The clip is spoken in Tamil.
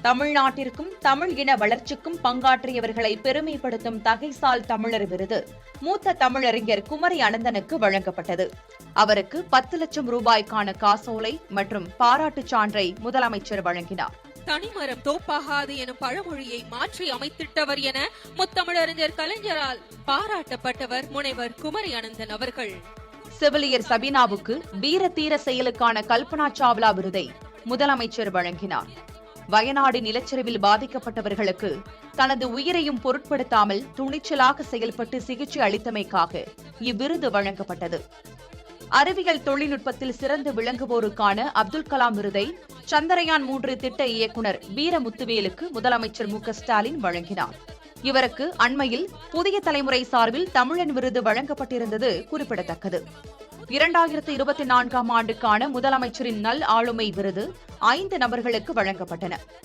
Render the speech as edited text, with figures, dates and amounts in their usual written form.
தமிழ்நாட்டிற்கும் தமிழ் இன வளர்ச்சிக்கும் பங்காற்றியவர்களை பெருமைப்படுத்தும் தகைசால் தமிழர் விருது மூத்த தமிழறிஞர் குமரி அனந்தனுக்கு வழங்கப்பட்டது. அவருக்கு 10 லட்சம் ரூபாய்க்கான காசோலை மற்றும் பாராட்டுச் சான்றை முதலமைச்சர் வழங்கினார். தனிமரம் தோப்பாகாது எனும் பழமொழியை மாற்றி அமைத்திட்டவர் என முத்தமிழறிஞர் கலைஞரால் பாராட்டப்பட்டவர் முனைவர் குமரி அனந்தன் அவர்கள். செவிலியர் சபீனாவுக்கு வீர தீர செயலுக்கான கல்பனா சாவ்லா விருதை முதலமைச்சர் வழங்கினார். வயநாடு நிலச்சரிவில் பாதிக்கப்பட்டவர்களுக்கு தனது உயிரையும் பொருட்படுத்தாமல் துணிச்சலாக செயல்பட்டு சிகிச்சை அளித்தமைக்காக இவ்விருது வழங்கப்பட்டது. அறிவியல் தொழில்நுட்பத்தில் சிறந்து விளங்குவோருக்கான அப்துல் கலாம் விருதை சந்திரயான் 3 திட்ட இயக்குநர் வீரமுத்துவேலுக்கு முதலமைச்சர் மு.க.ஸ்டாலின் வழங்கினார். இவருக்கு அண்மையில் புதிய தலைமுறை சார்பில் தமிழன் விருது வழங்கப்பட்டிருந்தது குறிப்பிடத்தக்கது. 2024ஆம் ஆண்டுக்கான முதலமைச்சரின் நல் ஆளுமை விருது 5 நபர்களுக்கு வழங்கப்பட்டன.